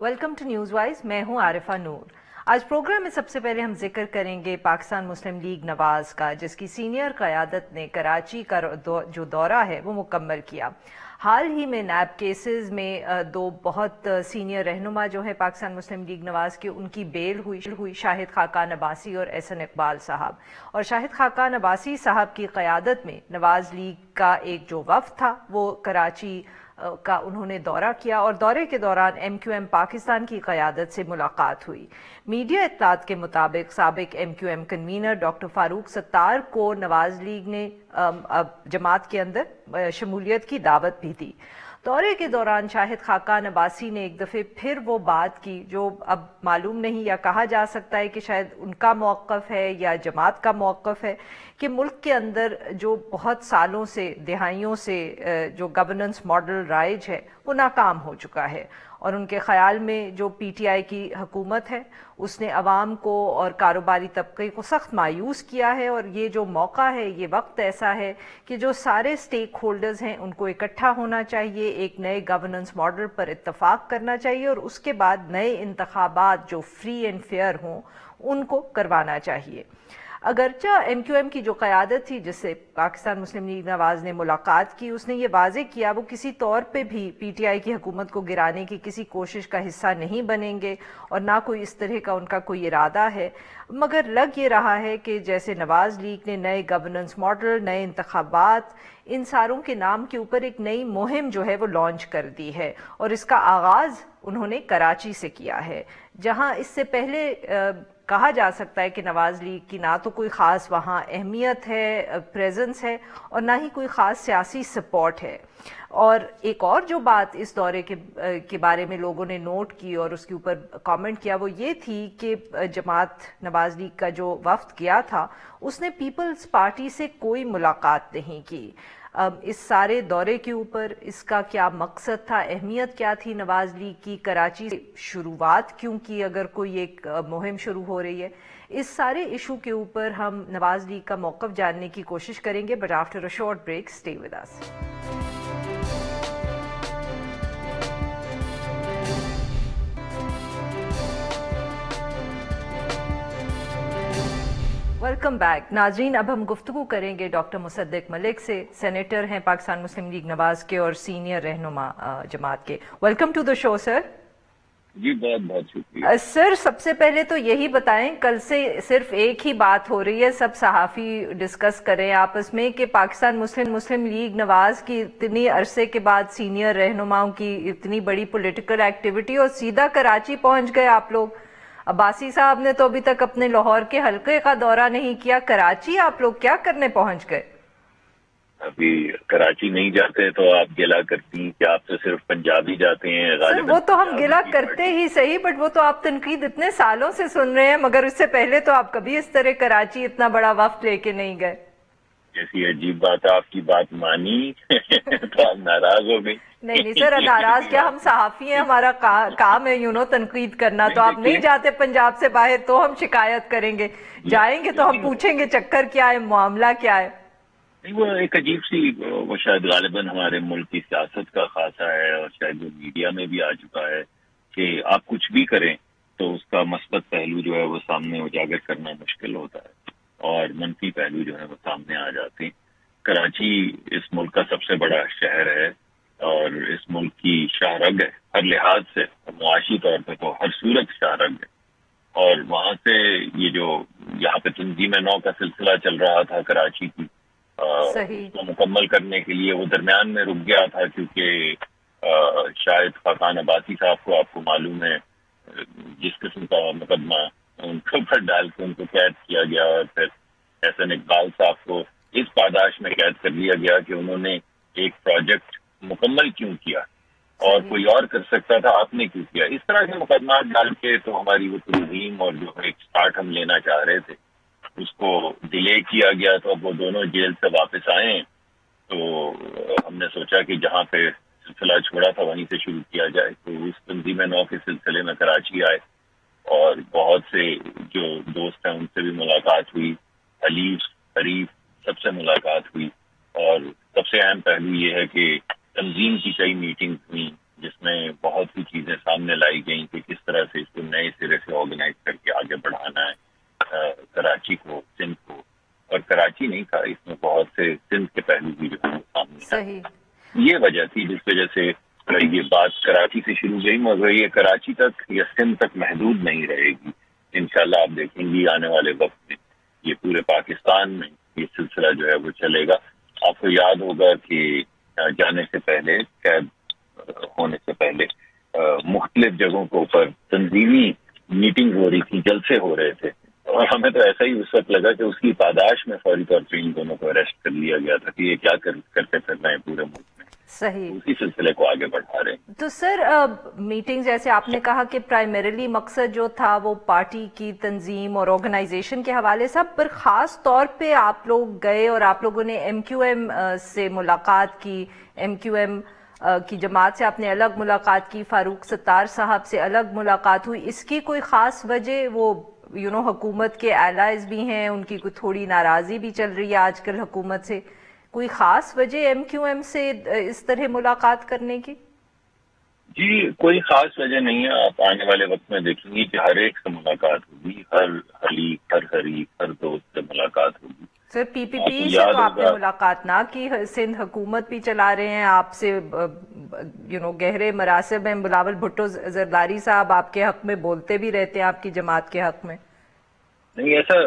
Welcome to news wise. मैं हूं आरिफा नूर। आज प्रोग्राम में सबसे पहले हम जिक्र करेंगे पाकिस्तान मुस्लिम लीग नवाज का, जिसकी सीनियर क़यादत ने कराची का जो दौरा है वो मुकम्मल किया। हाल ही में नैब केसेस में दो बहुत सीनियर रहनुमा जो है पाकिस्तान मुस्लिम लीग नवाज के, उनकी बेल हुई शाहिद खाकान अब्बासी और एहसन इकबाल साहब। और शाहिद खाकान अब्बासी साहब की क़यादत में नवाज लीग का एक जो वफ़द था वो कराची का उन्होंने दौरा किया और दौरे के दौरान MQM पाकिस्तान की क़यादत से मुलाकात हुई। मीडिया इत्तलात के मुताबिक साबिक MQM convener doctor Farooq Sattar को नवाज लीग ने जमात के अंदर शमूलियत की दावत भी दी। दौरे के दौरान शाहिद खाकान अब्बासी ने एक दफ़े फिर वो बात की जो अब मालूम नहीं, या कहा जा सकता है कि शायद उनका मौक़िफ़ है या जमात का मौक़िफ़ है, कि मुल्क के अंदर जो बहुत सालों से, दिहाइयों से जो गवर्नेंस मॉडल राइज है वो नाकाम हो चुका है। और उनके ख़याल में जो PTI की हुकूमत है उसने अवाम को और कारोबारी तबके को सख्त मायूस किया है, और ये जो मौका है, ये वक्त ऐसा है कि जो सारे स्टेक होल्डर्स हैं उनको इकट्ठा होना चाहिए, एक नए गवर्नेंस मॉडल पर इत्तफाक करना चाहिए और उसके बाद नए इंतखाबात जो फ्री एंड फेयर हों उनको करवाना चाहिए। अगरचा MQM की जो क़यादत थी जिससे पाकिस्तान मुस्लिम लीग नवाज ने मुलाकात की, उसने ये वाज़े किया वो किसी तौर पे भी PTI की हुकूमत को गिराने की किसी कोशिश का हिस्सा नहीं बनेंगे और ना कोई इस तरह का उनका कोई इरादा है। मगर लग ये रहा है कि जैसे नवाज लीग ने नए गवर्नेंस मॉडल, नए इंतखाबात, इन सारों के नाम के ऊपर एक नई मुहिम जो है वो लॉन्च कर दी है, और इसका आगाज़ उन्होंने कराची से किया है, जहां इससे पहले कहा जा सकता है कि नवाज लीग की ना तो कोई ख़ास वहाँ अहमियत है, प्रेजेंस है, और ना ही कोई ख़ास सियासी सपोर्ट है। और एक और जो बात इस दौरे के बारे में लोगों ने नोट की और उसके ऊपर कमेंट किया वो ये थी कि जमात नवाज लीग का जो वफ़द गया था उसने पीपल्स पार्टी से कोई मुलाकात नहीं की। इस सारे दौरे के ऊपर इसका क्या मकसद था, अहमियत क्या थी नवाज लीग की, कराची से शुरुआत क्यों की अगर कोई एक मुहिम शुरू हो रही है, इस सारे इशू के ऊपर हम नवाज लीग का मौक़िफ़ जानने की कोशिश करेंगे। But after a short break, stay with us. Welcome back नाजरीन। अब हम गुफ्तगू करेंगे डॉक्टर मुसद्दिक मलिक से, सेनेटर हैं पाकिस्तान मुस्लिम लीग नवाज के और सीनियर रहनुमा जमात के। Welcome to the show sir. जी बहुत बहुत शुक्रिया सर। सबसे पहले तो यही बताएं, कल से सिर्फ एक ही बात हो रही है, सब सहाफ़ी डिस्कस करें आपस में कि पाकिस्तान मुस्लिम लीग नवाज की इतनी अरसे के बाद सीनियर रहनुमाओं की इतनी बड़ी पॉलिटिकल एक्टिविटी, और सीधा कराची पहुंच गए आप लोग। अब्बासी साहब ने तो अभी तक अपने लाहौर के हल्के का दौरा नहीं किया, कराची आप लोग क्या करने पहुंच गए? अभी कराची नहीं जाते तो आप गिला करती कि आप तो सिर्फ पंजाबी जाते हैं। सर वो तो हम गिला करते ही सही, बट वो तो आप तनकीद इतने सालों से सुन रहे हैं, मगर उससे पहले तो आप कभी इस तरह कराची इतना बड़ा वफ्द लेके नहीं गए। जैसी अजीब बात, आपकी बात मानी तो आप नाराज हो गई। नहीं सर, नाराज क्या, हम सहाफी हैं, हमारा काम है तनकीद करना। तो आप नहीं जाते पंजाब से बाहर तो हम शिकायत करेंगे, जाएंगे तो हम पूछेंगे चक्कर क्या है, मामला क्या है। नहीं, वो एक अजीब सी, वो शायद गालिबन हमारे मुल्क की सियासत का खासा है और शायद वो मीडिया में भी आ चुका है कि आप कुछ भी करें तो उसका मस्बत पहलू जो है वो सामने उजागर करना मुश्किल होता है और मनफी पहलू जो है वो सामने आ जाते हैं। कराची इस मुल्क का सबसे बड़ा शहर है और इस मुल्क की शाहरग है हर लिहाज से, मुआशी तौर पर तो हर सूरत शाहरग है। और वहां से ये जो यहाँ पे तंजीम नौ का सिलसिला चल रहा था कराची की, उसको मुकम्मल करने के लिए वो दरमियान में रुक गया था, क्योंकि शायद खाकान अब्बासी साहब को, आपको मालूम है, जिस किस्म का मुकदमा उनके ऊपर डाल के उनको कैद किया गया और फिर एहसन इकबाल साहब को इस पादाश में कैद कर लिया गया कि उन्होंने एक प्रोजेक्ट मुकम्मल क्यों किया और कोई और कर सकता था, आपने क्यों किया। इस तरह के मुकदमा डाल के तो हमारी वो तंजीम और जो एक स्टार्ट हम लेना चाह रहे थे उसको डिले किया गया। तो अब वो दोनों जेल से वापस आए तो हमने सोचा कि जहाँ पे सिलसिला छोड़ा था वहीं से शुरू किया जाए। तो उस तंजीम नौ के सिलसिले में कराची आए और बहुत से जो दोस्त हैं उनसे भी मुलाकात हुई, हलीफ हरीफ सबसे मुलाकात हुई। और सबसे अहम पहलू ये है कि तंजीम की कई मीटिंग हुई جس میں بہت سی چیزیں سامنے لائی گئیں کہ کس طرح سے اس کو نئے سرے سے آرگنائز کر کے آگے بڑھانا ہے کراچی کو، سندھ کو، اور کراچی نہیں تھا، اس میں بہت سے سندھ کے پہلو بھی جو ہے سامنے آئے. یہ وجہ تھی جس وجہ سے یہ بات کراچی سے شروع ہوئی، مگر یہ کراچی تک یا سندھ تک محدود نہیں رہے گی. انشاءاللہ آپ دیکھیں گی آنے والے وقت میں یہ پورے پاکستان میں یہ سلسلہ جو ہے وہ چلے گا. آپ کو یاد ہوگا کہ جانے سے پہلے، قید ہونے سے پہلے مختلف جگہوں کے اوپر تنظیمی میٹنگ ہو رہی تھی، جلسے ہو رہے تھے، اور ہمیں تو ایسا ہی اس وقت لگا کہ اس کی پاداش میں فوری طور پہ ان دونوں کو اریسٹ کر لیا گیا تھا کہ یہ کیا کرتے پھر رہے ہیں پورے ملک میں. صحیح. اسی سلسلے کو آگے بڑھا رہے ہیں. تو سر میٹنگ جیسے آپ نے کہا کہ پرائمریلی مقصد جو تھا وہ پارٹی کی تنظیم اور آرگنائزیشن کے حوالے سے، پر خاص طور پہ آپ لوگ گئے اور آپ لوگوں نے ایم کیو ایم سے ملاقات کی، ایم کیو ایم کی جماعت سے آپ نے الگ ملاقات کی، فاروق ستار صاحب سے الگ ملاقات ہوئی. اس کی کوئی خاص وجہ؟ وہ حکومت کے الائز بھی ہیں، ان کی کوئی تھوڑی ناراضی بھی چل رہی ہے آج کل حکومت سے، کوئی خاص وجہ ایم کیو ایم سے اس طرح ملاقات کرنے کی؟ جی کوئی خاص وجہ نہیں ہے. آپ آنے والے وقت میں دیکھیں گی کہ ہر ایک سے ملاقات ہوگی، ہر حریف، ہر دوست سے ملاقات ہوگی. سر پی پی پی سے تو آپ نے ملاقات نہ کی، سندھ حکومت بھی چلا رہے ہیں، آپ سے گہرے مراسم میں بلاول بھٹو زرداری صاحب آپ کے حق میں بولتے بھی رہتے ہیں، آپ کی جماعت کے حق میں. نہیں، ایسا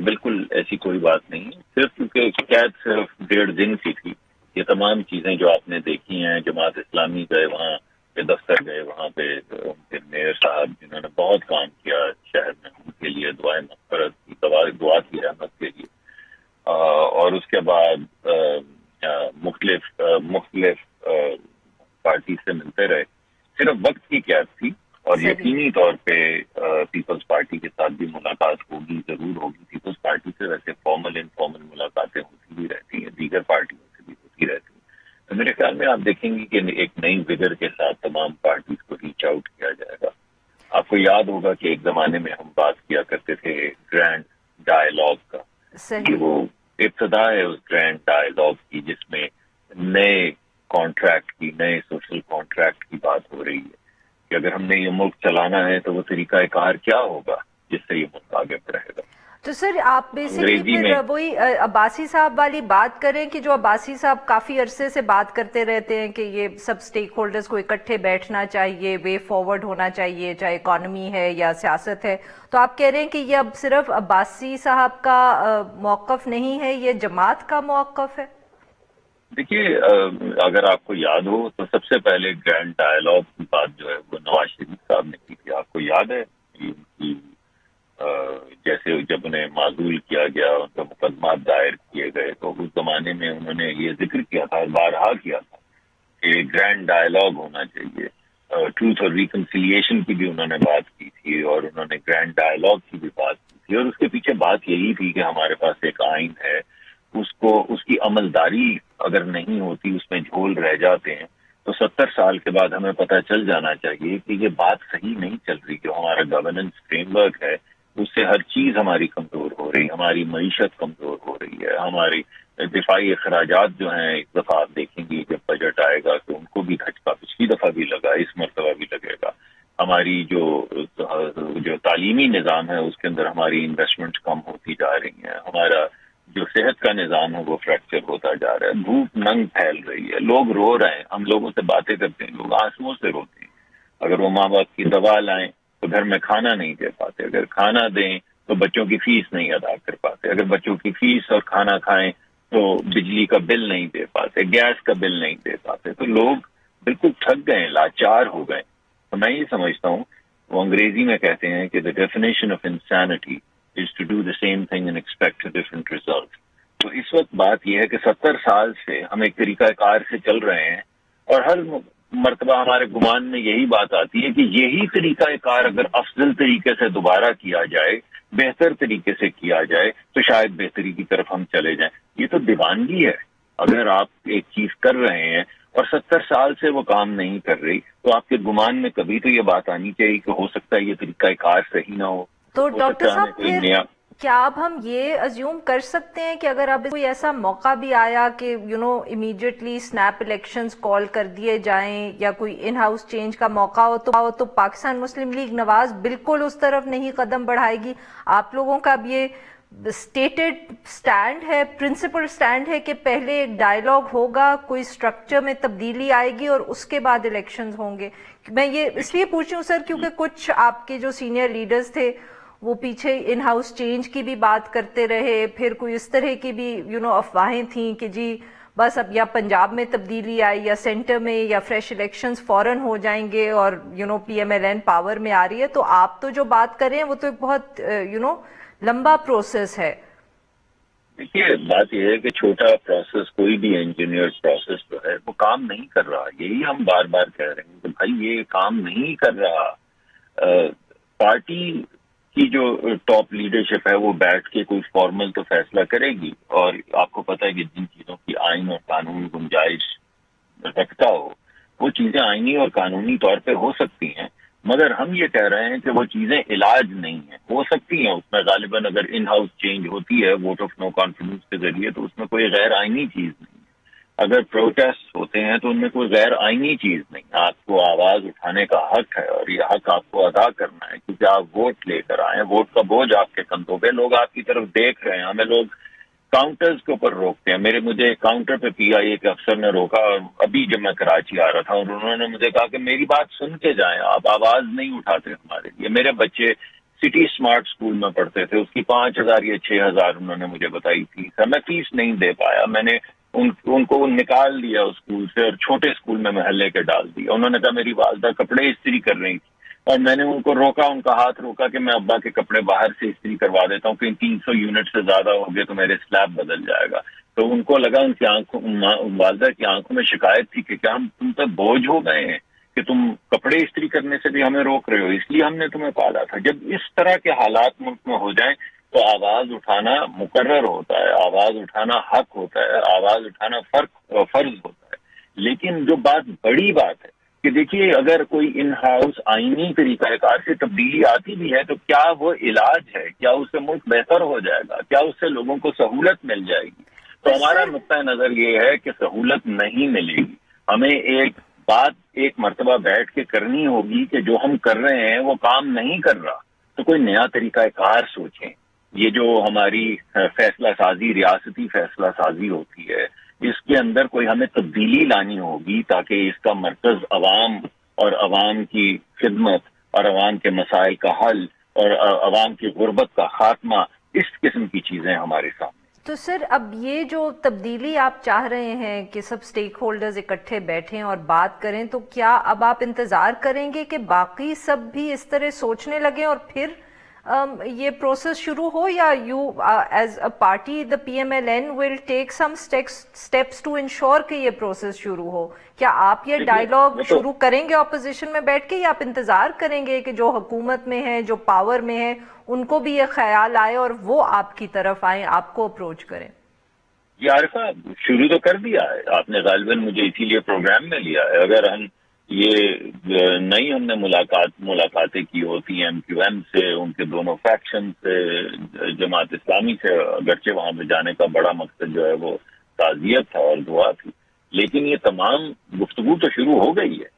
بالکل ایسی کوئی بات نہیں ہے. صرف کیونکہ قید صرف 1.5 دن کی تھی. یہ تمام چیزیں جو آپ نے دیکھی ہیں، جماعت اسلامی گئے وہاں پہ، دفتر گئے وہاں پہ، ان کے میئر صاحب جنہوں نے بہت کام کیا شہر میں، ان کے لیے دعائیں مغفرت کی، دعا کی رحمت کے لیے. اور اس کے بعد مختلف پارٹی سے ملتے رہے. صرف وقت کی قید تھی، اور یقینی طور پہ پیپلز پارٹی کے ساتھ بھی ملاقات ہوگی، ضرور ہوگی. پیپلز پارٹی سے ویسے فارمل انفارمل ملاقاتیں ہوتی بھی رہتی ہیں، دیگر پارٹیوں سے بھی ہوتی رہتی ہیں. تو میرے خیال میں آپ دیکھیں گی کہ ایک نئی وگر کے ساتھ تمام پارٹیز کو ریچ آؤٹ کیا جائے گا. آپ کو یاد ہوگا کہ ایک زمانے میں ہم بات کیا کرتے تھے گرینڈ ڈائیلاگ کا. کہ وہ ابتدا ہے اس گرینڈ ڈائیلاگ کی، جس میں نئے کانٹریکٹ کی، نئے سوشل کانٹریکٹ کی بات ہو رہی ہے کہ اگر ہم نے یہ ملک چلانا ہے تو وہ طریقہ کار کیا ہوگا جس سے یہ ملک آگے بڑھے گا. تو سر آپ بیسکلی پھر وہی عباسی صاحب والی بات کریں کہ جو عباسی صاحب کافی عرصے سے بات کرتے رہتے ہیں کہ یہ سب سٹیک ہولڈرز کو اکٹھے بیٹھنا چاہیے، وے فارورڈ ہونا چاہیے، چاہے اکانومی ہے یا سیاست ہے. تو آپ کہہ رہے ہیں کہ یہ اب صرف عباسی صاحب کا موقف نہیں ہے، یہ جماعت کا موقف ہے؟ دیکھیے، اگر آپ کو یاد ہو تو سب سے پہلے گرینڈ ڈائیلاگ کی بات جو ہے وہ نواز شریف صاحب نے کی تھی. آپ کو یاد ہے جیسے جب انہیں معزول کیا گیا، ان کا مقدمات دائر کیے گئے، تو اس زمانے میں انہوں نے یہ ذکر کیا تھا، بارہا کیا تھا کہ گرینڈ ڈائیلاگ ہونا چاہیے. ٹروتھ اور ریکنسیلیشن کی بھی انہوں نے بات کی تھی، اور انہوں نے گرینڈ ڈائیلاگ کی بھی بات کی تھی. اور اس کے پیچھے بات یہی تھی کہ ہمارے پاس ایک آئین ہے، اس کی عملداری اگر نہیں ہوتی، اس میں جھول رہ جاتے ہیں، تو 70 سال کے بعد ہمیں پتہ چل جانا چاہیے کہ یہ بات صحیح نہیں چل رہی. کہ ہمارا گورننس فریم ورک ہے، اس سے ہر چیز ہماری کمزور ہو رہی، ہماری معیشت کمزور ہو رہی ہے، ہماری دفاعی اخراجات جو ہیں، ایک دفعہ آپ دیکھیں گی جب بجٹ آئے گا تو ان کو بھی دھچکا پچھلی دفعہ بھی لگا، اس مرتبہ بھی لگے گا. ہماری جو تعلیمی نظام ہے اس کے اندر ہماری انویسٹمنٹ کم ہوتی جا رہی ہیں، ہمارا جو صحت کا نظام ہے وہ فریکچر ہوتا جا رہا ہے، دھوپ ننگ پھیل رہی ہے، لوگ رو رہے ہیں. ہم لوگوں سے باتیں کرتے ہیں، لوگ آنسوؤں سے روتے ہیں. اگر وہ ماں باپ کی دوا لائیں تو گھر میں کھانا نہیں دے پاتے، اگر کھانا دیں تو بچوں کی فیس نہیں ادا کر پاتے، اگر بچوں کی فیس اور کھانا کھائیں تو بجلی کا بل نہیں دے پاتے، گیس کا بل نہیں دے پاتے. تو لوگ بالکل تھک گئے، لاچار ہو گئے. تو میں یہ سمجھتا ہوں، وہ انگریزی میں کہتے ہیں کہ the definition of insanity is to do the same thing and expect a different result. تو اس وقت بات یہ ہے کہ 70 سال سے ہم ایک طریقہ کار سے چل رہے ہیں، اور ہر مرتبہ ہمارے گمان میں یہی بات آتی ہے کہ یہی طریقہ کار اگر افضل طریقے سے دوبارہ کیا جائے، بہتر طریقے سے کیا جائے، تو شاید بہتری کی طرف ہم چلے جائیں. یہ تو دیوانگی ہے. اگر آپ ایک چیز کر رہے ہیں اور 70 سال سے وہ کام نہیں کر رہی، تو آپ کے گمان میں کبھی تو یہ بات آنی چاہیے کہ ہو سکتا ہے یہ طریقہ کار صحیح نہ ہو. تو ڈاکٹر صاحب کیا اب ہم یہ ازیوم کر سکتے ہیں کہ اگر اب کوئی ایسا موقع بھی آیا کہ امیڈیٹلی سنیپ الیکشنز کال کر دیے جائیں یا کوئی ان ہاؤس چینج کا موقع ہو تو پاکستان مسلم لیگ نواز بالکل اس طرف نہیں قدم بڑھائے گی؟ آپ لوگوں کا اب یہ اسٹیٹڈ سٹینڈ ہے، پرنسپل سٹینڈ ہے کہ پہلے ایک ڈائیلاگ ہوگا، کوئی سٹرکچر میں تبدیلی آئے گی اور اس کے بعد الیکشنز ہوں گے؟ میں یہ اس لیے پوچھ رہی ہوں سر کیونکہ کچھ آپ کے جو سینئر لیڈرز تھے وہ پیچھے ان ہاؤس چینج کی بھی بات کرتے رہے، پھر کوئی اس طرح کی بھی افواہیں تھیں کہ جی بس اب یا پنجاب میں تبدیلی آئی یا سینٹر میں یا فریش الیکشنز فوراً ہو جائیں گے اور P M L N power میں آ رہی ہے. تو آپ تو جو بات کر رہے ہیں وہ تو ایک بہت لمبا پروسیس ہے. دیکھیے بات یہ ہے کہ چھوٹا پروسیس، کوئی بھی انجینئر پروسیس جو ہے وہ کام نہیں کر رہا. یہی ہم بار بار کہہ رہے ہیں کہ بھائی یہ کام نہیں کر رہا. پارٹی کی جو ٹاپ لیڈرشپ ہے وہ بیٹھ کے کوئی فارمل تو فیصلہ کرے گی، اور آپ کو پتہ ہے کہ جن چیزوں کی آئین اور قانون گنجائش رکھتا ہو وہ چیزیں آئینی اور قانونی طور پہ ہو سکتی ہیں. مگر ہم یہ کہہ رہے ہیں کہ وہ چیزیں علاج نہیں ہیں. ہو سکتی ہیں اس میں غالباً اگر ان ہاؤس چینج ہوتی ہے ووٹ آف نو کانفیڈنس کے ذریعے تو اس میں کوئی غیر آئینی چیز نہیں ہے. اگر پروٹیسٹ ہوتے ہیں تو ان میں کوئی غیر آئینی چیز نہیں. آپ کو آواز اٹھانے کا حق ہے اور یہ حق آپ کو ادا کرنا ہے کیونکہ آپ ووٹ لے کر آئے ہیں. ووٹ کا بوجھ آپ کے کندھوں پہ، لوگ آپ کی طرف دیکھ رہے ہیں. ہمیں لوگ کاؤنٹرز کے اوپر روکتے ہیں. مجھے کاؤنٹر پہ پی آئی اے کے افسر نے روکا ابھی جب میں کراچی آ رہا تھا، اور انہوں نے مجھے کہا کہ میری بات سن کے جائیں، آپ آواز نہیں اٹھاتے ہمارے لیے. میرے بچے سٹی اسمارٹ اسکول میں پڑھتے تھے، اس کی 5,000 یا 6,000 انہوں نے مجھے بتائی تھی. میں فیس نہیں دے پایا، میں نے ان کو نکال دیا اسکول سے اور چھوٹے اسکول میں محلے کے ڈال دیا. انہوں نے کہا میری والدہ کپڑے استری کر رہی تھی اور میں نے ان کو روکا، ان کا ہاتھ روکا کہ میں ابا کے کپڑے باہر سے استری کروا دیتا ہوں کہ 300 یونٹ سے زیادہ ہو گئے تو میرے سلیب بدل جائے گا. تو ان کو لگا، ان کی آنکھوں، والدہ کی آنکھوں میں شکایت تھی کہ کیا ہم تم پہ بوجھ ہو گئے ہیں کہ تم کپڑے استری کرنے سے بھی ہمیں روک رہے ہو، اس لیے ہم نے تمہیں پالا تھا. جب اس طرح کے حالات ملک میں ہو جائیں تو آواز اٹھانا مقرر ہوتا ہے، آواز اٹھانا حق ہوتا ہے، آواز اٹھانا فرض ہوتا ہے. لیکن جو بڑی بات ہے کہ دیکھیے اگر کوئی ان ہاؤس آئینی طریقہ کار سے تبدیلی آتی بھی ہے تو کیا وہ علاج ہے؟ کیا اس سے ملک بہتر ہو جائے گا؟ کیا اس سے لوگوں کو سہولت مل جائے گی؟ تو ہمارا نقطۂ نظر یہ ہے کہ سہولت نہیں ملے گی. ہمیں ایک مرتبہ بیٹھ کے کرنی ہوگی کہ جو ہم کر رہے ہیں وہ کام نہیں کر رہا تو کوئی نیا طریقہ کار سوچیں. یہ جو ہماری فیصلہ سازی، ریاستی فیصلہ سازی ہوتی ہے، اس کے اندر کوئی ہمیں تبدیلی لانی ہوگی تاکہ اس کا مرکز عوام اور عوام کی خدمت اور عوام کے مسائل کا حل اور عوام کی غربت کا خاتمہ، اس قسم کی چیزیں ہمارے سامنے. تو سر اب یہ جو تبدیلی آپ چاہ رہے ہیں کہ سب سٹیک ہولڈرز اکٹھے بیٹھیں اور بات کریں، تو کیا اب آپ انتظار کریں گے کہ باقی سب بھی اس طرح سوچنے لگیں اور پھر یہ پروسیس شروع ہو، یا you as a party the PMLN will take some steps to ensure کہ یہ پروسیس شروع ہو؟ کیا آپ یہ ڈائیلاگ شروع کریں گے اپوزیشن میں بیٹھ کے، یا آپ انتظار کریں گے کہ جو حکومت میں ہے، جو پاور میں ہے، ان کو بھی یہ خیال آئے اور وہ آپ کی طرف آئیں، آپ کو اپروچ کریں؟ یہ عارفہ شروع تو کر دیا ہے آپ نے، غالباً مجھے اسی لیے پروگرام میں لیا ہے. اگر ہم ہم نے ملاقاتیں کی ہوتی ہیں MQM سے، ان کے دونوں فیکشن سے، جماعت اسلامی سے، اگرچہ وہاں پہ جانے کا بڑا مقصد جو ہے وہ تعزیت تھا اور دعا تھی، لیکن یہ تمام گفتگو تو شروع ہو گئی ہے.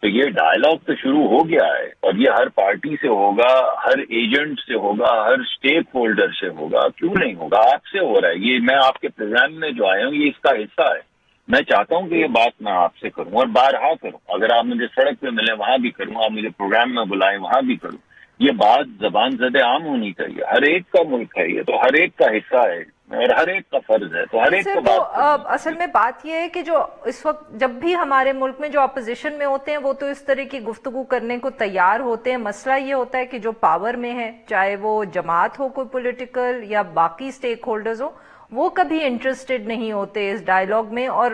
تو یہ ڈائیلاگ تو شروع ہو گیا ہے اور یہ ہر پارٹی سے ہوگا، ہر ایجنٹ سے ہوگا، ہر اسٹیک ہولڈر سے ہوگا. کیوں نہیں ہوگا؟ آپ سے ہو رہا ہے. یہ میں آپ کے پروگرام میں جو آیا ہوں یہ اس کا حصہ ہے. میں چاہتا ہوں کہ یہ بات میں آپ سے کروں اور بارہا کروں. اگر آپ مجھے سڑک پہ ملیں وہاں بھی کروں، آپ مجھے پروگرام میں بلائیں وہاں بھی کروں. یہ بات زبان زد عام ہونی چاہیے. ہر ایک کا ملک ہے یہ، تو ہر ایک کا حصہ ہے اور ہر ایک کا فرض ہے، تو ہر ایک کو بات. اصل میں بات یہ ہے کہ جو اس وقت جب بھی ہمارے ملک میں جو اپوزیشن میں ہوتے ہیں وہ تو اس طرح کی گفتگو کرنے کو تیار ہوتے ہیں. مسئلہ یہ ہوتا ہے کہ جو پاور میں ہے، چاہے وہ جماعت ہو کوئی پولیٹیکل یا باقی سٹیک ہولڈرز ہو، وہ کبھی انٹرسٹڈ نہیں ہوتے اس ڈائیلاگ میں، اور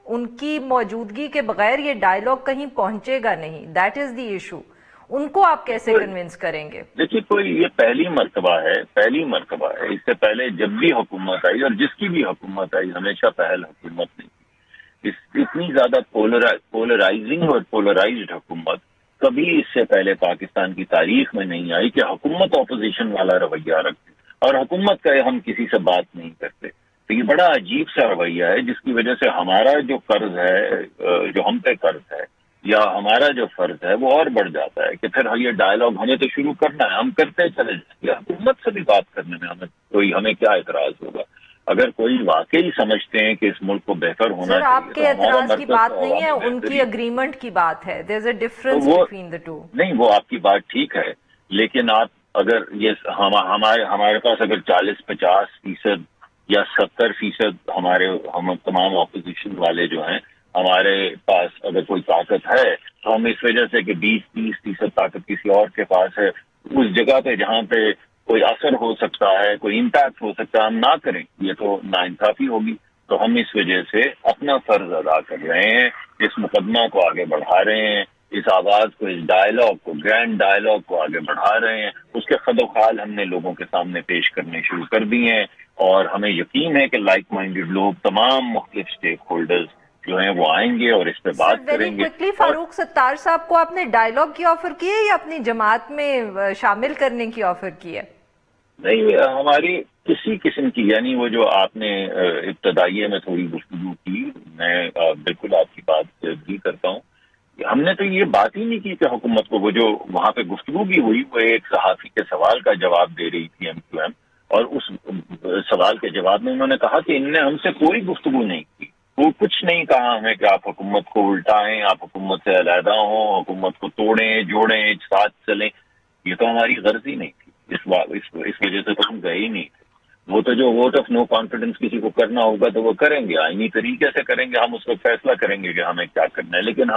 ان کی موجودگی کے بغیر یہ ڈائیلاگ کہیں پہنچے گا نہیں. That is the issue. ان کو آپ کیسے کنونس کریں گے؟ دیکھیے کوئی یہ پہلی مرتبہ ہے. اس سے پہلے جب بھی حکومت آئی اور جس کی بھی حکومت آئی ہمیشہ پہل حکومت نہیں تھی. اتنی زیادہ پولرائزنگ اور پولرائزڈ حکومت کبھی اس سے پہلے پاکستان کی تاریخ میں نہیں آئی کہ حکومت اپوزیشن والا رویہ رکھتی. اور حکومت کا ہم کسی سے بات نہیں کرتے. تو یہ بڑا عجیب سا رویہ ہے جس کی وجہ سے ہمارا جو قرض ہے، جو ہم پہ قرض ہے یا ہمارا جو فرض ہے وہ اور بڑھ جاتا ہے کہ پھر یہ ڈائلاگ ہمیں تو شروع کرنا ہے، ہم کرتے چلے جائیں گے. حکومت سے بھی بات کرنے میں ہمیں کیا اعتراض ہوگا؟ اگر کوئی واقعی سمجھتے ہیں کہ اس ملک کو بہتر ہونا سر، آپ چاہیے کے تو ہمارا اعتراض کی مرکز بات تو نہیں ہے، عوامی ان کی بہتری. اگریمنٹ کی بات ہے. دیر از اے ڈفرنس وہ بٹوین دا ٹو. نہیں، وہ آپ کی بات ٹھیک ہے، لیکن آپ اگر یہ ہمارے پاس اگر 40-50% یا 70% ہم تمام اپوزیشن والے جو ہیں ہمارے پاس اگر کوئی طاقت ہے تو ہم اس وجہ سے کہ 20-30% طاقت کسی اور کے پاس ہے اس جگہ پہ جہاں پہ کوئی اثر ہو سکتا ہے، کوئی امپیکٹ ہو سکتا ہے، ہم نہ کریں. یہ تو ناانصافی ہوگی. تو ہم اس وجہ سے اپنا فرض ادا کر رہے ہیں، اس مقدمہ کو آگے بڑھا رہے ہیں، اس آواز کو، اس ڈائلاگ کو، گرینڈ ڈائلاگ کو آگے بڑھا رہے ہیں. اس کے خد و خال ہم نے لوگوں کے سامنے پیش کرنے شروع کر دیے ہیں اور ہمیں یقین ہے کہ لائک مائنڈیڈ لوگ، تمام مختلف اسٹیک ہولڈرز جو ہیں وہ آئیں گے اور اس پہ بات ویری کریں گے. کوئکلی، فاروق ستار صاحب کو آپ نے ڈائلاگ کی آفر کی ہے یا اپنی جماعت میں شامل کرنے کی آفر کی ہے؟ نہیں، ہماری کسی قسم کی، یعنی وہ جو آپ نے ابتدائیے میں تھوڑی گفتگو کی، میں بالکل آپ کی بات سے اگری کرتا ہوں. ہم نے تو یہ بات ہی نہیں کی کہ حکومت کو، وہ جو وہاں پہ گفتگو کی ہوئی وہ ایک صحافی کے سوال کا جواب دے رہی تھی MQM، اور اس سوال کے جواب میں انہوں نے کہا کہ ان نے ہم سے کوئی گفتگو نہیں کی، وہ کچھ نہیں کہا ہمیں کہ آپ حکومت کو الٹائیں، آپ حکومت سے علیحدہ ہوں، حکومت کو توڑیں جوڑیں ساتھ چلیں. یہ تو ہماری غرض ہی نہیں تھی. اس وجہ سے تو ہم گئے ہی نہیں تھے. وہ تو جو ووٹ آف نو کانفیڈنس کسی کو کرنا ہوگا تو وہ کریں گے، آئینی طریقے سے کریں گے، ہم اس کو فیصلہ کریں گے کہ ہمیں کیا کرنا ہے. لیکن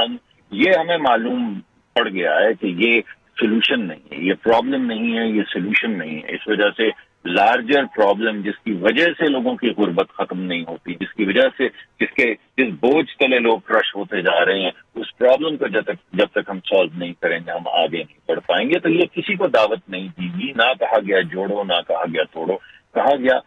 ہمیں معلوم پڑ گیا ہے کہ یہ سولوشن نہیں ہے، یہ پرابلم نہیں ہے، یہ سولوشن نہیں ہے. اس وجہ سے لارجر پرابلم جس کی وجہ سے لوگوں کی غربت ختم نہیں ہوتی، جس کی وجہ سے جس بوجھ تلے لوگ کرش ہوتے جا رہے ہیں، اس پرابلم کو جب تک ہم سالو نہیں کریں گے ہم آگے نہیں بڑھ پائیں گے. تو یہ کسی کو دعوت نہیں دی گئی، نہ کہا گیا جوڑو، نہ کہا گیا توڑو، کہا گیا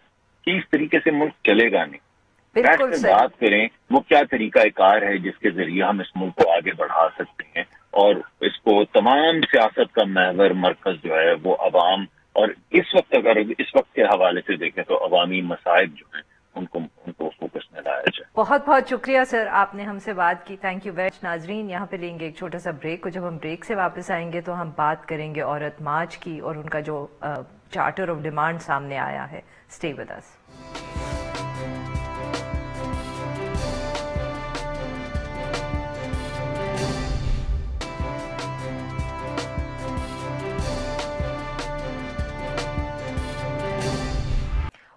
کہ اس طریقے سے ملک چلے گا نہیں. بیٹھ بالکل کر صحیح. بات کریں وہ کیا طریقہ کار ہے جس کے ذریعے ہم اس ملک کو آگے بڑھا سکتے ہیں، اور اس کو تمام سیاست کا محور مرکز جو ہے وہ عوام، اور اس وقت کے حوالے سے دیکھیں تو عوامی مصائب جو ہیں ان کو فوکس میں لایا جائے. بہت بہت شکریہ سر، آپ نے ہم سے بات کی. Thank you very much. ناظرین، یہاں پہ لیں گے ایک چھوٹا سا بریک کو. جب ہم بریک سے واپس آئیں گے تو ہم بات کریں گے عورت مارچ کی اور ان کا جو چارٹر آف ڈیمانڈ سامنے آیا ہے. Stay with us.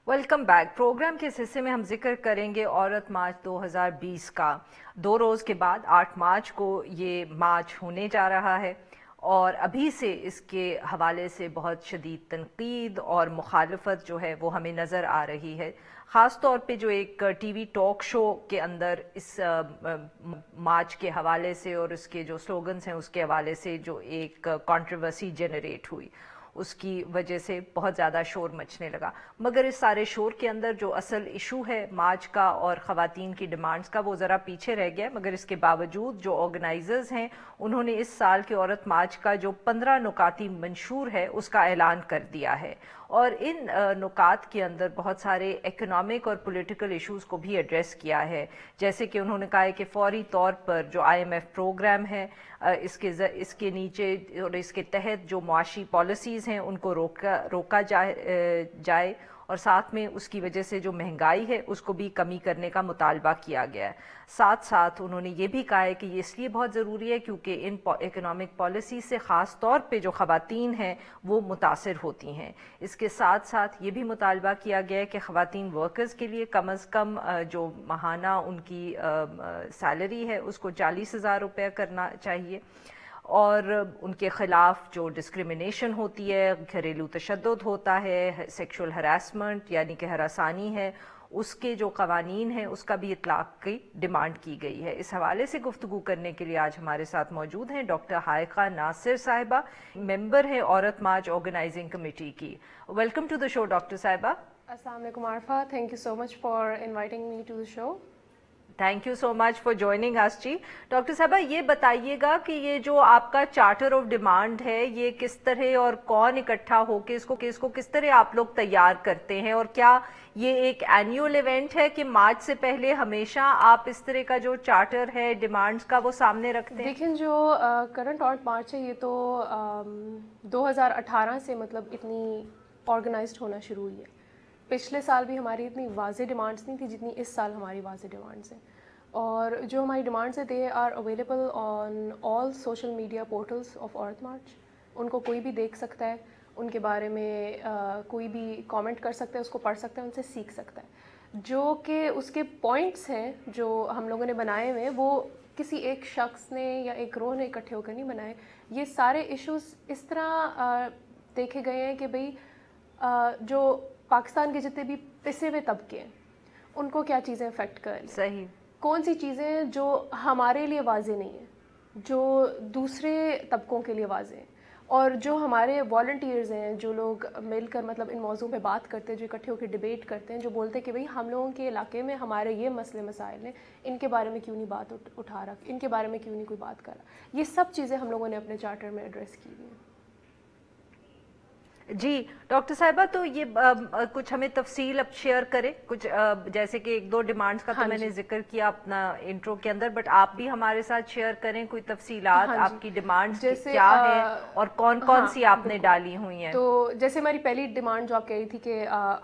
Welcome back. Program کے اس حصے میں ہم ذکر کریں گے عورت مارچ 2020 کا. 2 روز کے بعد 8 مارچ کو یہ مارچ ہونے جا رہا ہے اور ابھی سے اس کے حوالے سے بہت شدید تنقید اور مخالفت جو ہے وہ ہمیں نظر آ رہی ہے. خاص طور پہ جو ایک ٹی وی ٹاک شو کے اندر اس مارچ کے حوالے سے اور اس کے جو سلوگنز ہیں اس کے حوالے سے جو ایک کنٹروورسی جنریٹ ہوئی، اس کی وجہ سے بہت زیادہ شور مچنے لگا. مگر اس سارے شور کے اندر جو اصل ایشو ہے مارچ کا اور خواتین کی ڈیمانڈز کا وہ ذرا پیچھے رہ گیا. مگر اس کے باوجود جو آرگنائزرز ہیں انہوں نے اس سال کے عورت مارچ کا جو 15 نکاتی منشور ہے اس کا اعلان کر دیا ہے، اور ان نکات کے اندر بہت سارے اکنامک اور پولیٹیکل ایشوز کو بھی ایڈریس کیا ہے. جیسے کہ انہوں نے کہا ہے کہ فوری طور پر جو IMF پروگرام ہے اس کے نیچے اور اس کے تحت جو معاشی پالیسیز ہیں ان کو روکا جائے اور ساتھ میں اس کی وجہ سے جو مہنگائی ہے اس کو بھی کمی کرنے کا مطالبہ کیا گیا ہے. ساتھ ساتھ انہوں نے یہ بھی کہا ہے کہ یہ اس لیے بہت ضروری ہے کیونکہ ان اکنامک پالیسیز سے خاص طور پہ جو خواتین ہیں وہ متاثر ہوتی ہیں. اس کے ساتھ ساتھ یہ بھی مطالبہ کیا گیا ہے کہ خواتین ورکرز کے لیے کم از کم جو ماہانہ ان کی سیلری ہے اس کو 40,000 روپے کرنا چاہیے، اور ان کے خلاف جو ڈسکریمنیشن ہوتی ہے، گھریلو تشدد ہوتا ہے، سیکشول ہراسمنٹ یعنی کہ ہراسانی ہے، اس کے جو قوانین ہیں اس کا بھی اطلاق کی ڈیمانڈ کی گئی ہے. اس حوالے سے گفتگو کرنے کے لیے آج ہمارے ساتھ موجود ہیں ڈاکٹر حائقہ ناصر صاحبہ، ممبر ہیں عورت مارچ آرگنائزنگ کمیٹی کی. Welcome to the show doctor صاحبہ. السلام علیکم Arifa, thank you so much for inviting me to the show. Thank you so much for joining us ji. Doctor साहबा, ये बताइएगा कि ये जो आपका चार्टर ऑफ डिमांड है, ये किस तरह और कौन इकट्ठा होके इसको किस तरह आप लोग तैयार करते हैं, और क्या ये एक एनुअल इवेंट है कि मार्च से पहले हमेशा आप इस तरह का जो चार्टर है डिमांड्स का वो सामने रखते हैं? देखिए, जो करंट ऑर्ड मार्च है ये तो 2018 से मतलब इतनी ऑर्गेनाइज्ड होना शुरू हुई है। पिछले साल भी हमारी इतनी वाज़ेह डिमांड्स नहीं थी जितनी इस साल हमारी वाज़ेह डिमांड्स हैं, और जो हमारी डिमांड्स है they are available on all social media portals of Aurat March. उनको कोई भी देख सकता है, उनके बारे में कोई भी कमेंट कर सकता है, उसको पढ़ सकता है, उनसे सीख सकता है। जो कि उसके पॉइंट्स हैं जो हम लोगों ने बनाए हुए, वो किसी एक शख्स ने या एक ग्रोह ने इकट्ठे होकर नहीं बनाए। ये सारे इश्यूज़ इस तरह देखे गए हैं कि भाई जो पाकिस्तान के जितने भी पिसे हुए तबके हैं उनको क्या चीज़ें अफेक्ट करें, सही कौन सी चीज़ें जो हमारे लिए वाज़ेह नहीं है, जो दूसरे तबकों के लिए वाज़ेह हैं, और जो हमारे वॉलंटियर्स हैं, जो लोग मिलकर मतलब इन मौज़ों पे बात करते हैं, जो इकट्ठे होकर डिबेट करते हैं, जो बोलते हैं कि भाई हम लोगों के इलाके में हमारे ये मसले मसाइल हैं, इनके बारे में क्यों नहीं बात उठा रहा, इनके बारे में क्यों नहीं कोई बात कर रहा। ये सब चीज़ें हम लोगों ने अपने चार्टर में एड्रेस की हुई हैं। जी डॉक्टर साहिबा, तो ये कुछ हमें तफसील अब शेयर करें, कुछ जैसे कि एक दो डिमांड्स का तो मैंने जिक्र किया अपना इंट्रो के अंदर, बट आप भी हमारे साथ शेयर करें कोई तफसीलात, आपकी डिमांड्स क्या है और कौन कौन सी आपने डाली हुई हैं। तो जैसे हमारी पहली डिमांड जो आप कह रही थी कि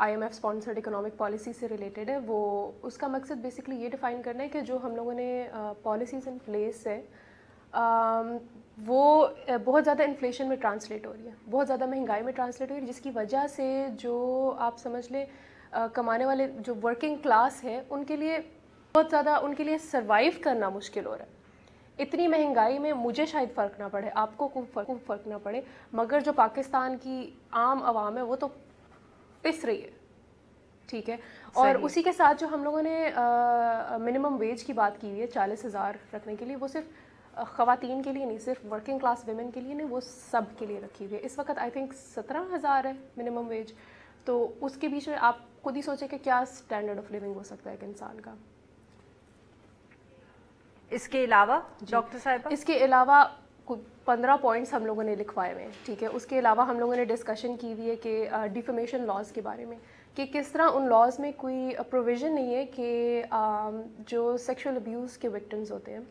IMF स्पॉन्सर्ड इकोनॉमिक पॉलिसी से रिलेटेड है, वो उसका मकसद बेसिकली ये डिफाइन करना है कि जो हम लोगों ने पॉलिसीज़ इन प्लेस है वो बहुत ज़्यादा इन्फ्लेशन में ट्रांसलेट हो रही है, बहुत ज़्यादा महंगाई में ट्रांसलेट हो रही है, जिसकी वजह से जो आप समझ लें कमाने वाले जो वर्किंग क्लास है उनके लिए बहुत ज़्यादा, उनके लिए सर्वाइव करना मुश्किल हो रहा है। इतनी महंगाई में मुझे शायद फ़र्क ना पड़े, आपको कोई फ़र्क ना पड़े, मगर जो पाकिस्तान की आम आवाम है वो तो पिस रही है, ठीक है। और उसी के साथ जो हम लोगों ने मिनिमम वेज की बात की है 40,000 रखने के लिए, वो सिर्फ ख़वातीन के लिए नहीं, सिर्फ वर्किंग क्लास विमेन के लिए नहीं, वो सब के लिए रखी हुई है। इस वक्त आई थिंक 17,000 है मिनिमम वेज, तो उसके बीच में आप खुद ही सोचें कि क्या स्टैंडर्ड ऑफ लिविंग हो सकता है एक इंसान का। इसके अलावा डॉक्टर साहिबा, इसके अलावा 15 पॉइंट्स हम लोगों ने लिखवाए हुए हैं, ठीक है। उसके अलावा हम लोगों ने डिस्कशन की हुई है कि डिफेमेशन लॉज के बारे में, कि किस तरह उन लॉज में कोई प्रोविज़न नहीं है कि जो सेक्शुअल अब्यूज़ के विक्टिम्स होते हैं,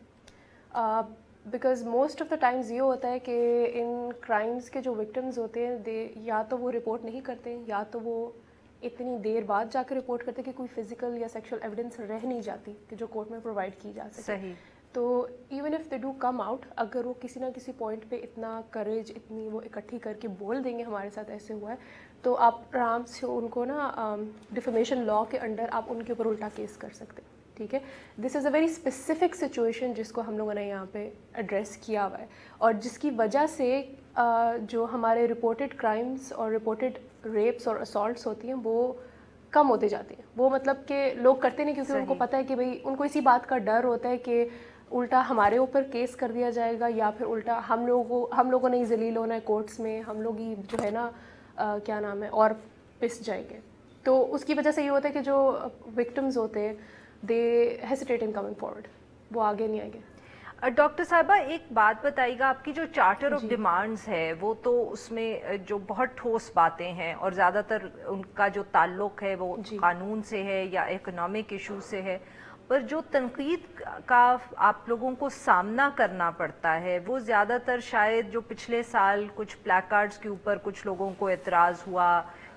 because most of the times ये होता है कि इन क्राइम्स के जो विक्टिम्स होते हैं दे या तो वो रिपोर्ट नहीं करते, या तो वो इतनी देर बाद जाकर रिपोर्ट करते कि कोई फिजिकल या सेक्सुअल एविडेंस रह नहीं जाती कि जो कोर्ट में प्रोवाइड की जा सके। सही। तो even if they do come out, अगर वो किसी ना किसी पॉइंट पे इतना करेज, इतनी वो इकट्ठी करके बोल देंगे हमारे साथ ऐसे हुआ है, तो आप आराम से उनको ना डिफेमेशन लॉ के अंडर आप उनके ऊपर उल्टा केस कर सकते हैं, ठीक है। This is a very specific situation जिसको हम लोगों ने यहाँ पे एड्रेस किया हुआ है, और जिसकी वजह से जो हमारे रिपोर्टेड क्राइम्स और रिपोर्टेड रेप्स और असॉल्ट्स होती हैं वो कम होते जाते हैं। वो मतलब कि लोग करते नहीं क्योंकि उनको पता है कि भाई, उनको इसी बात का डर होता है कि उल्टा हमारे ऊपर केस कर दिया जाएगा, या फिर उल्टा हम लोगों ने ही जलील होना है कोर्ट्स में, हम लोग ही जो है ना क्या नाम है और पिस जाएंगे। तो उसकी वजह से ये होता है कि जो विक्टिम्स होते हैं दे हेसिटेट इन कमिंग फॉरवर्ड, वो आगे नहीं आएंगे। डॉक्टर साहिबा, एक बात बताइएगा, आपकी जो चार्टर ऑफ डिमांड्स है वो तो उसमें जो बहुत ठोस बातें हैं और ज़्यादातर उनका जो ताल्लुक है वो कानून से है या इकोनॉमिक इशू से है, पर जो तनकीद का आप लोगों को सामना करना पड़ता है वो ज़्यादातर शायद जो पिछले साल कुछ प्लैकार्ड्स के ऊपर कुछ लोगों को एतराज़ हुआ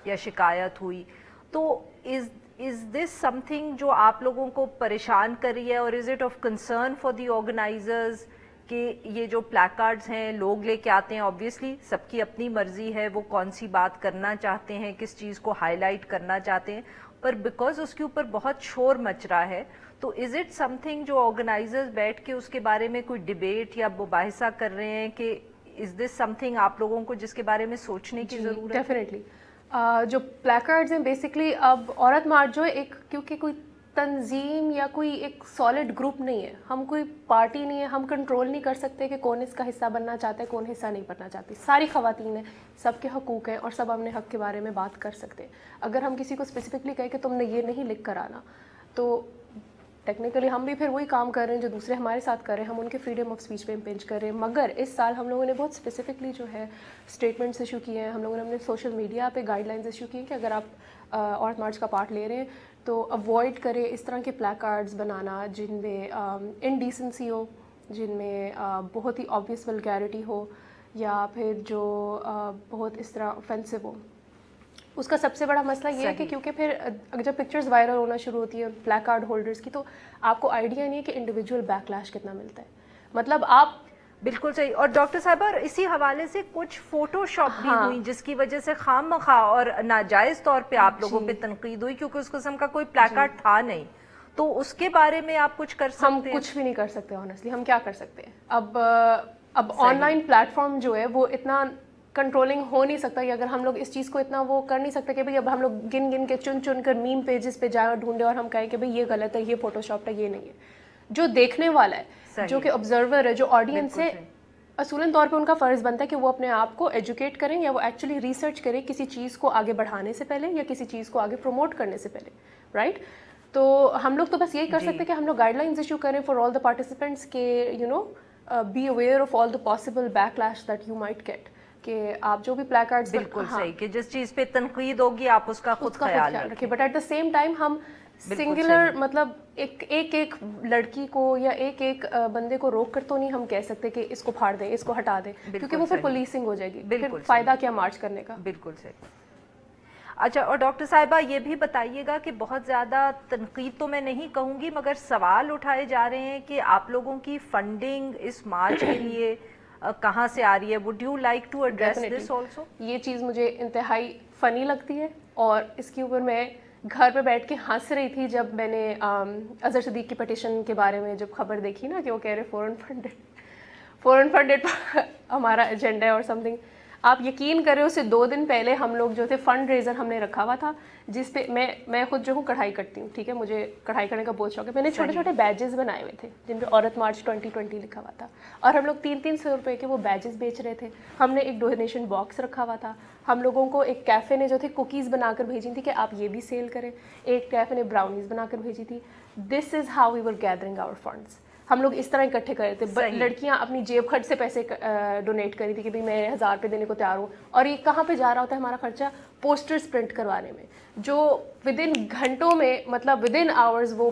या शिकायत हुई, तो इज दिस समथिंग जो आप लोगों को परेशान कर रही है, और is it of concern for the organizers कि ये जो प्लैकार्ड्स हैं लोग लेके आते हैं, ऑब्वियसली सबकी अपनी मर्जी है वो कौन सी बात करना चाहते हैं, किस चीज़ को हाईलाइट करना चाहते हैं, पर बिकॉज उसके ऊपर बहुत शोर मच रहा है, तो इज इट समथिंग जो ऑर्गेनाइजर्स बैठ के उसके बारे में कोई डिबेट या मुबाहिसा कर रहे हैं कि इज दिस समथिंग आप लोगों को जिसके बारे में सोचने की ज़रूरत है? डेफिनेटली जो प्लैकार्ड्स हैं बेसिकली, अब औरत मार्च जो है एक, क्योंकि कोई तंजीम या कोई एक सॉलिड ग्रुप नहीं है, हम कोई पार्टी नहीं है, हम कंट्रोल नहीं कर सकते कि कौन इसका हिस्सा बनना चाहता है, कौन हिस्सा नहीं बनना चाहती। सारी ख़वातीन हैं, सबके हकूक़ हैं और सब अपने हक़ के बारे में बात कर सकते हैं। अगर हम किसी को स्पेसिफिकली कहें कि तुमने ये नहीं लिख कर आना, तो टेक्निकली हम भी फिर वही काम कर रहे हैं जो दूसरे हमारे साथ कर रहे हैं, हम उनके फ्रीडम ऑफ स्पीच पे इम्पेंच कर रहे हैं। मगर इस साल हम लोगों ने बहुत स्पेसिफिकली जो है स्टेटमेंट्स इशू किए हैं, हम लोगों ने अपने सोशल मीडिया पे गाइडलाइंस इशू की हैं कि अगर आप औरत मार्च का पार्ट ले रहे हैं तो अवॉइड करें इस तरह के प्लेकार्ड्स बनाना जिनमें इनडिसेंसी हो, जिनमें बहुत ही ऑब्वियस वल्गैरिटी हो, या फिर जो बहुत इस तरह ऑफेंसिव हो। उसका सबसे बड़ा मसला ये है कि क्योंकि फिर जब पिक्चर्स वायरल होना शुरू होती है प्लेक कार्ड होल्डर्स की, तो आपको आइडिया नहीं है कि इंडिविजुअल बैकलैश कितना मिलता है। मतलब आप बिल्कुल सही। और डॉक्टर साहिबा इसी हवाले से कुछ फोटोशॉप भी हुई जिसकी वजह से खामखा और नाजायज तौर पे आप लोगों पे तनकीद हुई, क्योंकि उस किस्म का कोई प्लेकार्ड था नहीं। तो उसके बारे में आप कुछ कर सकते हैं? हम कुछ भी नहीं कर सकते ऑनेस्टली। हम क्या कर सकते हैं? अब ऑनलाइन प्लेटफॉर्म जो है वो इतना कंट्रोलिंग हो नहीं सकता, कि अगर हम लोग इस चीज़ को इतना वो कर नहीं सकते कि भाई अब हम लोग गिन गिन के चुन चुन कर मीम पेजेस पे जाए और ढूंढे और हम कहें कि भाई ये गलत है, ये फोटोशॉप है, ये नहीं है। जो देखने वाला है, जो कि ऑब्जर्वर है, जो ऑडियंस है, असूलन तौर पे उनका फ़र्ज़ बनता है कि वो अपने आप को एजुकेट करें या वो एक्चुअली रिसर्च करें किसी चीज़ को आगे बढ़ाने से पहले या किसी चीज़ को आगे प्रमोट करने से पहले, राइट? तो हम लोग तो बस यही कर सकते हैं कि हम लोग गाइडलाइंस इशू करें फॉर ऑल द पार्टिसिपेंट्स के you know be aware of all the possible backlash that you might get, कि आप जो भी प्लेकार्ड्स बिल्कुल सही कि जिस चीज़ पे तनकीद होगी आप उसका खुद ख्याल रखें। But at the same time हम सिंगुलर मतलब एक लड़की को या एक बंदे को रोक कर तो नहीं हम कह सकते कि इसको फाड़ दे, इसको हटा दे, क्योंकि वो फिर पुलिसिंग हो जाएगी। फिर फायदा क्या मार्च करने का? बिल्कुल सही। अच्छा, और डॉक्टर साहिबा ये भी बताइएगा कि बहुत ज़्यादा तनकीद तो मैं नहीं कहूँगी मगर सवाल उठाए जा रहे हैं कि आप लोगों की फंडिंग इस मार्च के लिए कहाँ से आ रही है? Would you like to address this also? ये चीज़ मुझे इंतहाई फ़नी लगती है और इसके ऊपर मैं घर पे बैठ के हंस रही थी जब मैंने अजहर सिद्दीकी की पिटीशन के बारे में जब खबर देखी ना कि वो कह रहे फॉरेन फंडेड हमारा एजेंडा है और समथिंग। आप यकीन करें उससे 2 दिन पहले हम लोग जो थे फंड रेजर हमने रखा हुआ था, जिस पे मैं खुद जो हूँ कढ़ाई करती हूँ, ठीक है, मुझे कढ़ाई करने का बहुत शौक है। मैंने छोटे छोटे बैजेस बनाए हुए थे जिन पे औरत मार्च 2020 लिखा हुआ था और हम लोग 300 रुपये के वो बैजेस बेच रहे थे। हमने एक डोनेशन बॉक्स रखा हुआ था। हम लोगों को एक कैफ़े ने जो थे कुकीज़ बनाकर भेजी थी कि आप ये भी सेल करें। एक कैफ़े ने ब्राउनीज़ बनाकर भेजी थी। This is how we were gathering our funds. हम लोग इस तरह इकट्ठे कर रहे थे। लड़कियां अपनी जेब खर्च से पैसे डोनेट करी थी कि भाई मैं 1000 रुपये देने को तैयार हूँ। और ये कहाँ पे जा रहा होता है हमारा खर्चा? पोस्टर्स प्रिंट करवाने में, जो विद इन घंटों में, मतलब विद इन आवर्स वो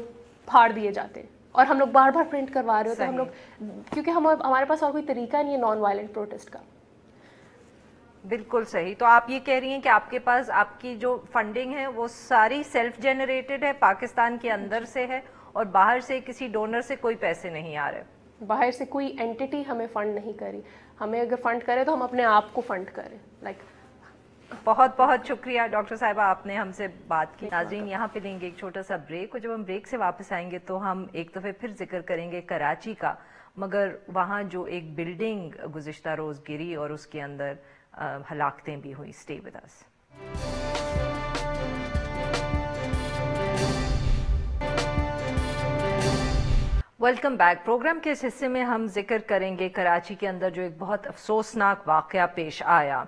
फाड़ दिए जाते हैं और हम लोग बार बार प्रिंट करवा रहे होते हैं हम लोग, क्योंकि हमारे पास और कोई तरीका नहीं है नॉन वायलेंट प्रोटेस्ट का। बिल्कुल सही। तो आप ये कह रही हैं कि आपके पास आपकी जो फंडिंग है वो सारी सेल्फ जनरेटेड है, पाकिस्तान के अंदर से है और बाहर से किसी डोनर से कोई पैसे नहीं आ रहे? बाहर से कोई एंटिटी हमें फंड नहीं करी। हमें अगर फंड करे तो हम अपने आप को फंड करें। बहुत बहुत शुक्रिया डॉक्टर साहिबा, आपने हमसे बात की। नाज़रीन, यहाँ पे लेंगे एक छोटा सा ब्रेक और जब हम ब्रेक से वापस आएंगे तो हम एक दफ़े फिर जिक्र करेंगे कराची का, मगर वहाँ जो एक बिल्डिंग गुज़िश्ता रोज़ गिरी और उसके अंदर हलाकतें भी हुई। Stay with us. Welcome back. Program के इस हिस्से में हम जिक्र करेंगे कराची के अंदर जो एक बहुत अफसोसनाक वाक़या पेश आया।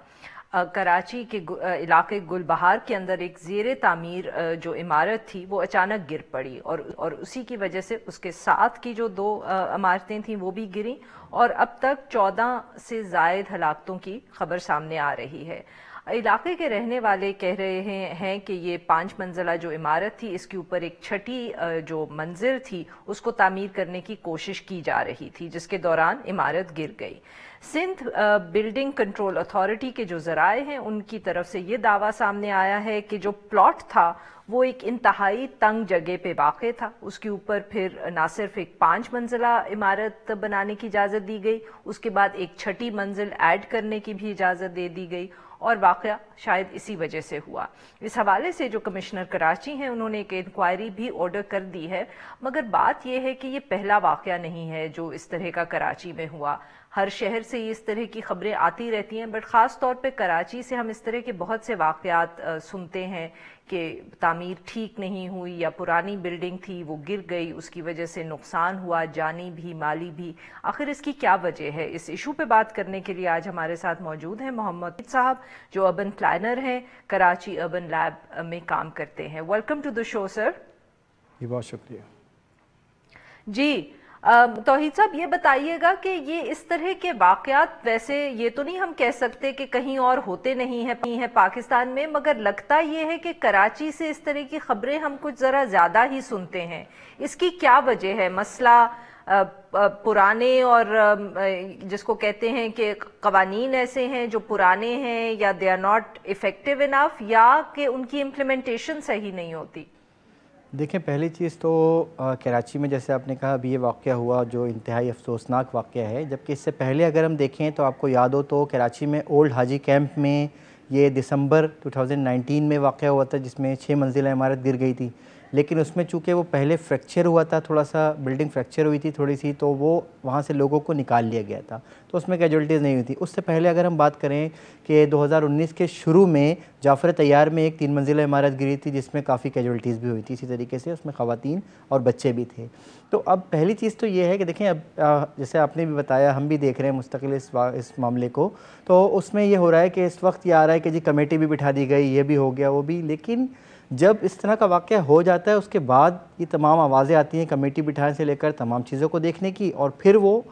कराची के इलाके गुलबहार के अंदर एक ज़ेरे तामीर जो इमारत थी वो अचानक गिर पड़ी और उसी की वजह से उसके साथ की जो 2 इमारतें थीं वो भी गिरी और अब तक 14 से ज़ायद हलाकतों की खबर सामने आ रही है। इलाके के रहने वाले कह रहे हैं कि ये 5 मंजिला जो इमारत थी इसके ऊपर एक छठी जो मंजिल थी उसको तामीर करने की कोशिश की जा रही थी, जिसके दौरान इमारत गिर गई। सिंध बिल्डिंग कंट्रोल अथॉरिटी के जो ज़राए हैं उनकी तरफ से ये दावा सामने आया है कि जो प्लॉट था वो एक इंतहाई तंग जगह पे वाक़ था। उसके ऊपर फिर ना सिर्फ एक 5 मंजिला इमारत बनाने की इजाज़त दी गई, उसके बाद एक छठी मंजिल ऐड करने की भी इजाज़त दे दी गई और वाक़या शायद इसी वजह से हुआ। इस हवाले से जो कमिश्नर कराची हैं उन्होंने एक इंक्वायरी भी ऑर्डर कर दी है, मगर बात यह है कि ये पहला वाक़या नहीं है जो इस तरह का कराची में हुआ। हर शहर से इस तरह की खबरें आती रहती हैं, बट ख़ास तौर पे कराची से हम इस तरह के बहुत से वाक़यात सुनते हैं कि तामीर ठीक नहीं हुई या पुरानी बिल्डिंग थी वो गिर गई, उसकी वजह से नुकसान हुआ, जानी भी माली भी। आखिर इसकी क्या वजह है? इस इशू पे बात करने के लिए आज हमारे साथ मौजूद हैं मोहम्मद साहब, जो अर्बन प्लानर हैं, कराची अर्बन लैब में काम करते हैं। Welcome to the show sir. बहुत शुक्रिया। जी तौहीद साहब, ये बताइएगा कि ये इस तरह के वाकयात, वैसे ये तो नहीं हम कह सकते कि कहीं और होते नहीं है पाकिस्तान में, मगर लगता ये है कि कराची से इस तरह की खबरें हम कुछ ज़रा ज़्यादा ही सुनते हैं। इसकी क्या वजह है? मसला पुराने और जिसको कहते हैं कि कवानीन ऐसे हैं जो पुराने हैं, या they are not effective enough, या कि उनकी इम्प्लीमेंटेशन सही नहीं होती? देखें, पहली चीज़ तो कराची में जैसे आपने कहा अभी ये वाक़या हुआ जो इंतहाई अफसोसनाक वाक़या है, जबकि इससे पहले अगर हम देखें तो आपको याद हो तो कराची में ओल्ड हाजी कैंप में ये दिसंबर 2019 में वाक़या हुआ था जिसमें 6 मंजिला इमारत गिर गई थी। लेकिन उसमें चूँकि वो पहले फ्रैक्चर हुआ था, थोड़ा सा बिल्डिंग फ्रैक्चर हुई थी थोड़ी सी, तो वो वहाँ से लोगों को निकाल लिया गया था, तो उसमें कैजुअल्टीज़ नहीं हुई थी। उससे पहले अगर हम बात करें कि 2019 के शुरू में जाफ़र तैयार में एक 3 मंजिला इमारत गिरी थी जिसमें काफ़ी कैजुअल्टीज़ भी हुई थी, इसी तरीके से उसमें ख़वातीन और बच्चे भी थे। तो अब पहली चीज़ तो ये है कि देखें, अब जैसे आपने भी बताया, हम भी देख रहे हैं मुस्तकिल इस मामले को, तो उसमें ये हो रहा है कि इस वक्त ये आ रहा है कि जी कमेटी भी बिठा दी गई, ये भी हो गया वो भी। लेकिन जब इस तरह का वाक़या हो जाता है उसके बाद ये तमाम आवाज़ें आती हैं कमेटी बिठाने से लेकर तमाम चीज़ों को देखने की, और फिर वो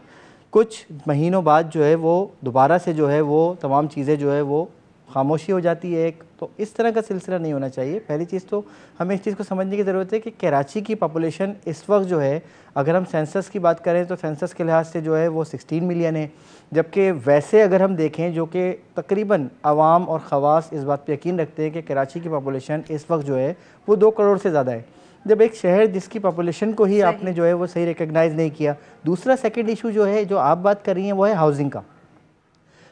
कुछ महीनों बाद जो है वो दोबारा से जो है वो तमाम चीज़ें जो है वो खामोशी हो जाती है एक। तो इस तरह का सिलसिला नहीं होना चाहिए। पहली चीज़ तो हमें इस चीज़ को समझने की ज़रूरत है कि कराची की पॉपुलेशन इस वक्त जो है, अगर हम सेंसस की बात करें तो सेंसस के लिहाज से जो है वो 16 मिलियन है, जबकि वैसे अगर हम देखें जो कि तकरीबन आवाम और ख़वास इस बात पर यकीन रखते हैं कि कराची की पॉपुलेशन इस वक्त जो है वो 2 करोड़ से ज़्यादा है। जब एक शहर जिसकी पॉपुलेशन को ही आपने जो है वो सही रिकग्नाइज़ नहीं किया। दूसरा सेकंड इशू जो है जो आप बात कर रही हैं वो है हाउसिंग का।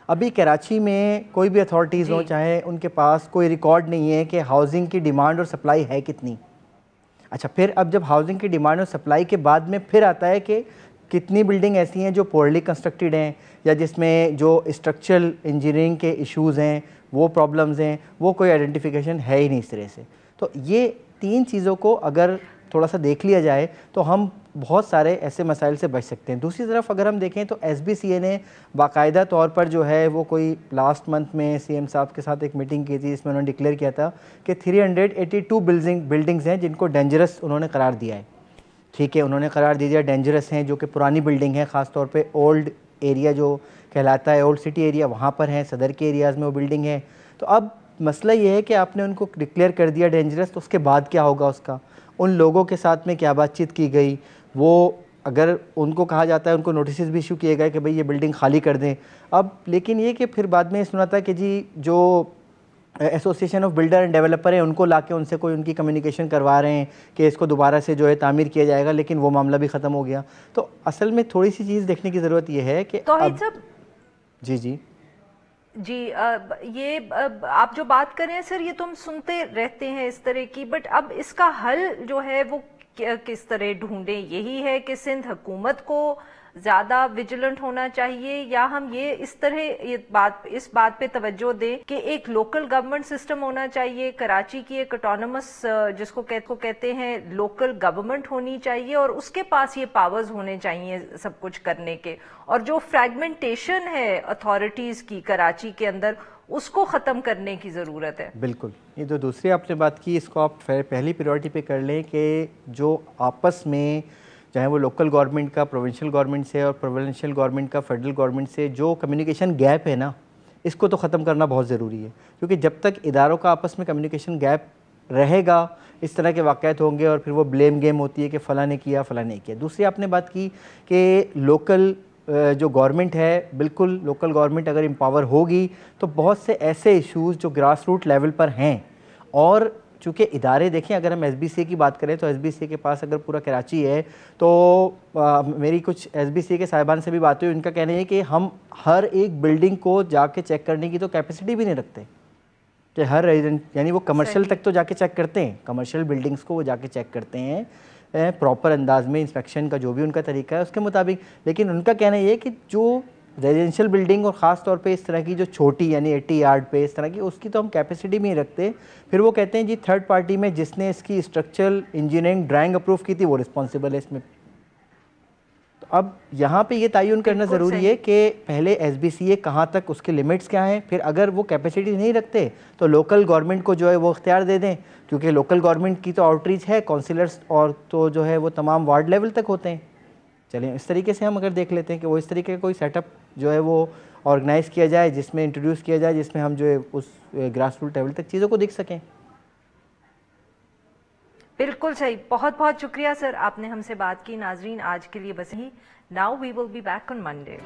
अभी कराची में कोई भी अथॉरिटीज़ हो, चाहे उनके पास कोई रिकॉर्ड नहीं है कि हाउसिंग की डिमांड और सप्लाई है कितनी। अच्छा, फिर अब जब हाउसिंग की डिमांड और सप्लाई के बाद में फिर आता है कि कितनी बिल्डिंग ऐसी हैं जो पोरली कंस्ट्रक्टेड हैं, या जिसमें जो स्ट्रक्चरल इंजीनियरिंग के इश्यूज़ हैं, वो प्रॉब्लम्स हैं, वो कोई आइडेंटिफिकेशन है ही नहीं इस तरह से। तो ये 3 चीज़ों को अगर थोड़ा सा देख लिया जाए तो हम बहुत सारे ऐसे मसाइल से बच सकते हैं। दूसरी तरफ अगर हम देखें तो SBCA ने बाकायदा तौर पर जो है वो कोई लास्ट मंथ में CM साहब के साथ एक मीटिंग की थी, इसमें उन्होंने डिक्लेयर किया था कि 382 बिल्डिंग्स हैं जिनको डेंजरस उन्होंने करार दिया है। ठीक है, उन्होंने करार दे दिया डेंजरस हैं, जो कि पुरानी बिल्डिंग है, ख़ास तौर पे ओल्ड एरिया जो कहलाता है, ओल्ड सिटी एरिया, वहाँ पर हैं, सदर के एरियाज़ में वो बिल्डिंग है। तो अब मसला ये है कि आपने उनको डिक्लेयर कर दिया डेंजरस, तो उसके बाद क्या होगा उसका? उन लोगों के साथ में क्या बातचीत की गई? वो अगर उनको कहा जाता है, उनको नोटिस भी इशू किए गए कि भाई ये बिल्डिंग खाली कर दें। अब लेकिन ये कि फिर बाद में सुना था कि जी जो association of builder end developer है उनको लाके उनसे कोई उनकी कम्युनिकेशन करवा रहे हैं कि इसको दोबारा से जो है तामीर किया जाएगा, लेकिन वो मामला भी ख़त्म हो गया। तो असल में थोड़ी सी चीज़ देखने की ज़रूरत ये है कि जी ये आप जो बात कर रहे हैं सर, ये तो हम सुनते रहते हैं इस तरह की, बट अब इसका हल जो है वो किस तरह ढूंढें? यही है कि सिंध हुकूमत को ज्यादा विजिलेंट होना चाहिए, या हम ये इस तरह इस बात पे तवज्जो दें कि एक लोकल गवर्नमेंट सिस्टम होना चाहिए, कराची की एक ऑटोनमस जिसको कहते हैं लोकल गवर्नमेंट होनी चाहिए, और उसके पास ये पावर्स होने चाहिए सब कुछ करने के, और जो फ्रैगमेंटेशन है अथॉरिटीज की कराची के अंदर उसको ख़त्म करने की ज़रूरत है। बिल्कुल, ये जो दूसरी आपने बात की इसको आप पहली प्रायोरिटी पे कर लें कि जो आपस में चाहे वो लोकल गवर्नमेंट का प्रोविंशियल गवर्नमेंट से और प्रोविंशियल गवर्नमेंट का फेडरल गवर्नमेंट से जो कम्युनिकेशन गैप है ना, इसको तो ख़त्म करना बहुत ज़रूरी है, क्योंकि जब तक इदारों का आपस में कम्युनिकेशन गैप रहेगा इस तरह के वाक़यात होंगे और फिर वो ब्लेम गेम होती है कि फ़लाँ ने किया फ़लाँ ने किया। दूसरी आपने बात की कि लोकल जो गवर्नमेंट है, बिल्कुल लोकल गवर्नमेंट अगर एम्पावर होगी तो बहुत से ऐसे इश्यूज़ जो ग्रास रूट लेवल पर हैं, और चूँकि इदारे देखें, अगर हम SBCA की बात करें तो SBCA के पास अगर पूरा कराची है तो मेरी कुछ SBCA के साहिबान से भी बात हुई, उनका कहना है कि हम हर एक बिल्डिंग को जाके चेक करने की तो कैपेसिटी भी नहीं रखते कि हर रेजिडेंट, यानी वो कमर्शियल तक तो जाके चेक करते हैं, कमर्शियल बिल्डिंग्स को वो जाके चेक करते हैं प्रॉपर अंदाज में, इंस्पेक्शन का जो भी उनका तरीका है उसके मुताबिक। लेकिन उनका कहना ये है कि जो रेजिडेंशियल बिल्डिंग और ख़ास तौर पे इस तरह की जो छोटी यानी 80 यार्ड पे इस तरह की, उसकी तो हम कैपेसिटी भी नहीं रखते। फिर वो कहते हैं जी थर्ड पार्टी में जिसने इसकी स्ट्रक्चरल इंजीनियरिंग ड्राइंग अप्रूव की थी वो रिस्पॉन्सिबल है इसमें। तो اب یہاں پہ یہ تعین کرنا ضروری ہے کہ پہلے ایس بی سی اے کہاں تک اس کے لیمٹس کیا ہیں، پھر اگر وہ کیپیسٹی نہیں رکھتے تو لوکل گورنمنٹ کو جو ہے وہ اختیار دے دیں، کیونکہ لوکل گورنمنٹ کی تو آؤٹ ریچ ہے، کونسلرز اور تو جو ہے وہ تمام وارڈ لیول تک ہوتے ہیں. چلیں اس طریقے سے ہم اگر دیکھ لیتے ہیں کہ وہ اس طریقے کا کوئی سیٹ اپ جو ہے وہ آرگنائز کیا جائے، جس میں انٹروڈیوس کیا جائے، جس میں ہم جو ہے اس گراس روٹ لیول تک چیزوں کو دیکھ سکیں. بالکل صحیح. بہت بہت شکریہ سر، آپ نے ہم سے بات کی. ناظرین آج کے لیے بس یہی. Now we will be back on Monday.